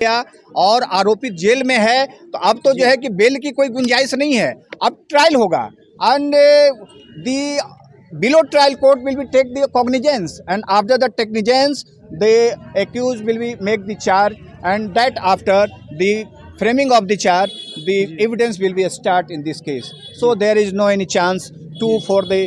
गया और आरोपित जेल में है, तो अब तो जो है कि बेल की कोई गुंजाइश नहीं है। अब ट्रायल होगा and the below trial court will be take the cognizance, and after the cognizance the accused will be make the charge, and that after the framing of the charge the evidence will be start in this case. So there is no any chance to for the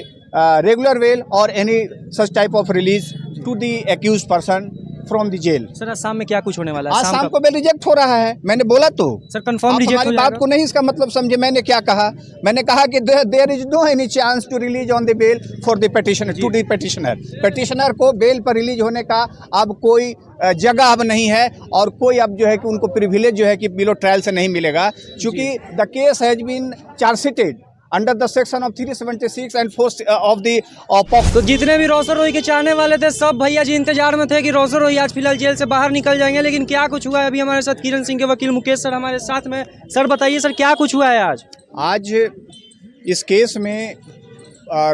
regular bail or any such type of release to the accused person from the jail. Sir Assam में क्या कुछ होने वाला है? आज शाम को bell reject हो रहा है, मैंने बोला तो सर कंफर्म रिजेक्ट हो हमारी जाएगा? बात को नहीं इसका मतलब समझे। मैंने क्या कहा? मैंने कहा कि there is no any chance to release on the bail for the petitioner to the petitioner को बेल पर रिलीज होने का अब कोई जगह अब नहीं है, और कोई अब जो है कि उनको प्रिविलेज जो है कि बिलो ट्रायल से नहीं मिलेगा, क्योंकि the case has been chargesheeted under the section of 376 and 4 of the तो जितने भी रोशन रोही के चाहने वाले थे सब भैया जी इंतजार में थे कि रोशन रोही आज फिलहाल जेल से बाहर निकल जाएंगे, लेकिन क्या कुछ हुआ है? अभी हमारे साथ किरण सिंह के वकील मुकेश सर हमारे साथ में। सर बताइए सर क्या कुछ हुआ है आज इस केस में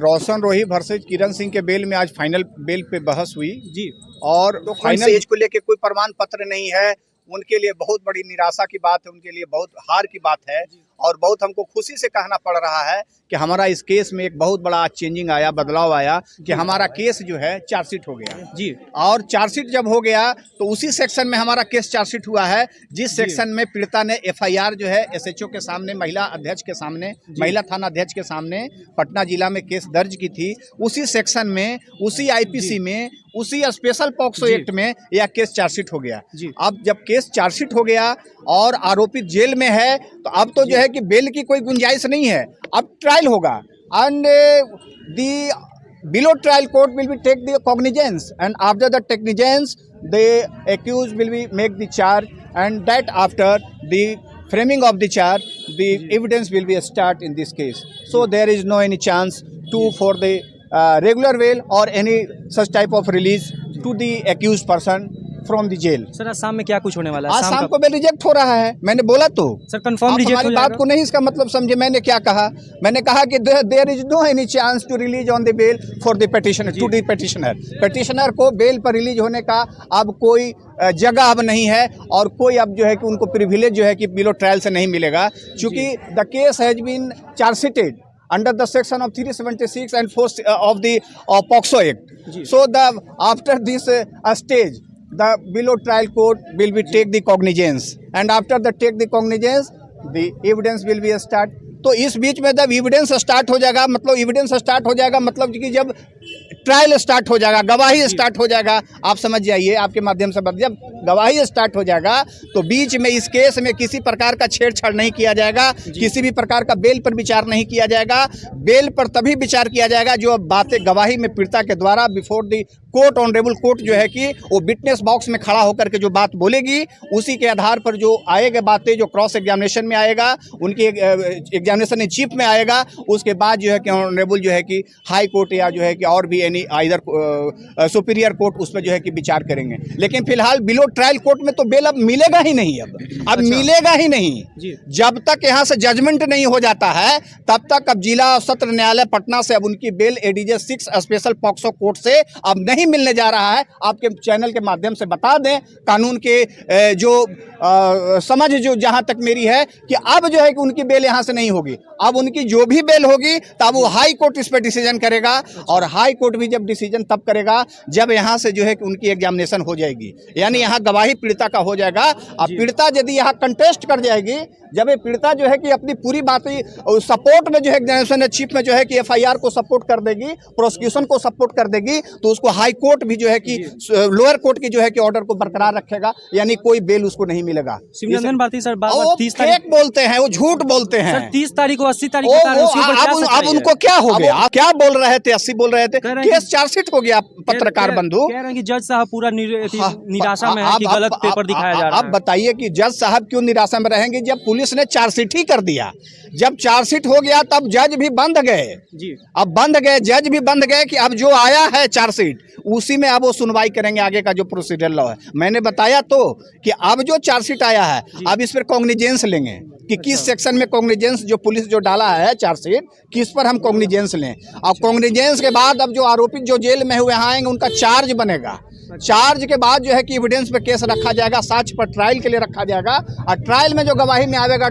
रोशन रोही वर्सेज किरण सिंह के बेल में आज फाइनल बेल पे बहस हुई जी, और तो फाइनल एज को लेके कोई प्रमाण पत्र नहीं है। उनके लिए बहुत बड़ी निराशा की बात है, उनके लिए बहुत हार की बात है, और बहुत हमको खुशी से कहना पड़ रहा है कि हमारा इस केस में एक बहुत बड़ा चेंजिंग आया, बदलाव आया कि हमारा केस जो है चार्जशीट हो गया जी। और चार्जशीट जब हो गया तो उसी सेक्शन में हमारा केस चार्जशीट हुआ है जिस सेक्शन में पीड़िता ने एफआईआर जो है एसएचओ के सामने, महिला अध्यक्ष के सामने, महिला थाना अध्यक्ष के सामने पटना जिला में केस दर्ज की थी। उसी सेक्शन में, उसी आईपीसी में, उसी स्पेशल पॉक्सो एक्ट में यह केस चार्जशीट हो गया। अब जब केस चार्जशीट हो गया और आरोपित जेल में है, तो अब तो जो है कि बेल की कोई गुंजाइश नहीं है। अब ट्रायल होगा and the below trial court will be take the cognizance, and after the cognizance the accused will be make the charge, and that after the framing of the charge the evidence will be start in this case. So there is no any chance to for the regular bail or any such type of release to the accused person from the jail. Sir Assam में क्या कुछ होने वाला है? आज शाम को bell reject हो रहा है, मैंने बोला तो सर कंफर्म रिजेक्ट हो हमारी जाएगा? बात को नहीं इसका मतलब समझे। मैंने क्या कहा? मैंने कहा कि there is no any chance to release on the bail for the petitioner to the petitioner को बेल पर रिलीज होने का अब कोई जगह अब नहीं है, और कोई अब जो है कि उनको प्रिविलेज जो है कि बिलो ट्रायल से नहीं मिलेगा, क्योंकि the case has been chargesheeted under the section of 376 and 4 of the POCSO Act. So after this stage, the below trial court will be take the cognizance, and after the take the cognizance, the evidence will be start. तो इस बीच में जब evidence start हो जाएगा, मतलब कि जब trial start हो जाएगा, गवाही स्टार्ट हो जाएगा, आप समझ जाइए, आपके माध्यम से जब गवाही स्टार्ट हो जाएगा तो बीच में इस केस में किसी प्रकार का छेड़छाड़ नहीं किया जाएगा, किसी भी प्रकार का बेल पर विचार नहीं किया जाएगा। बेल पर तभी विचार किया जाएगा जो बातें गवाही में पीड़िता के द्वारा before the court, honourable court जो है कि वो विटनेस बॉक्स में खड़ा होकर के जो बात बोलेगी, उसी के आधार पर जो आएगा बातें, जो क्रॉस एग्जामिनेशन में आएगा, उनकी एग्जामिनेशन इन चीफ में आएगा, उसके बाद जो है कि ऑनरेबल जो है कि हाई कोर्ट या जो है कि और भी एनी आइदर सुपीरियर कोर्ट उसमें जो है कि विचार करेंगे। लेकिन फिलहाल बिलो ट्रायल कोर्ट में तो बेल अब मिलेगा ही नहीं, अब मिलेगा ही नहीं। जब तक यहाँ से जजमेंट नहीं हो जाता है तब तक अब जिला सत्र न्यायालय पटना से अब उनकी bail ADJ 6 special POCSO court से अब नहीं मिलने जा रहा है। आपके चैनल के माध्यम से बता दें, कानून के जो समझ जो जहाँ तक मेरी है कि अब जो है कि उनकी बेल यहाँ से नहीं होगी। अब उनकी जो भी बेल होगी तब वो हाई कोर्ट इस पर डिसीजन करेगा, और हाई कोर्ट भी जब डिसीजन तब करेगा जब यहाँ से जो है कि उनकी एग्जामिनेशन हो जाएगी, यानी यहाँ गवाही पीड़िता का हो जाएगा। अब पीड़िता यदि यहाँ कंटेस्ट कर जाएगी, जब ये पीड़िता जो है कि अपनी पूरी बातें सपोर्ट में जो है एग्जामिनेशन चीफ में जो है कि एफआईआर को सपोर्ट कर देगी, प्रोसिक्यूशन को सपोर्ट कर देगी, तो उसको हाई कोर्ट भी जो है कि लोअर कोर्ट की जो है कि ऑर्डर को बरकरार रखेगा, यानी कोई बेल उसको नहीं मिलेगा। सिमरन भारती सर फेक बोलते हैं, वो झूठ बोलते हैं। 30 तारीख को 80 तारीख को अब उनको क्या हो गया? आप क्या बोल रहे थे? 80 बोल रहे थे, केस चार्जशीट हो गया। पत्रकार बंधु कह रहे हैं कि जज साहब पूरा निराशा में है कि गलत पेपर दिखाया जा रहा है। अब बताइए कि जज साहब क्यों निराशा में रहेंगे जब पुलिस ने चार्जशीट ही कर दिया। जब चार्जशीट हो गया तब जज भी बंद गए जी, अब बंद गए, जज भी बंद गए कि अब जो आया है चार्जशीट उसी में अब वो सुनवाई करेंगे, आगे का जो प्रोसीजर लॉ है। मैंने बताया तो कि अब जो चार्जशीट आया है अब इस पर कॉग्निजेंस लेंगे कि किस सेक्शन में कॉग्निजेंस जो पुलिस जो डाला है चार्जशीट, किस पर हम कॉग्निजेंस लें। अब कॉग्निजेंस के बाद अब जो आरोपित जो जेल में हुए आएंगे उनका चार्ज बनेगा, चार्ज के बाद जो है कि एविडेंस पे केस रखा जाएगा, साक्ष्य पर ट्रायल के लिए रखा जाएगा और ट्रायल में जो गवाही में आवेगा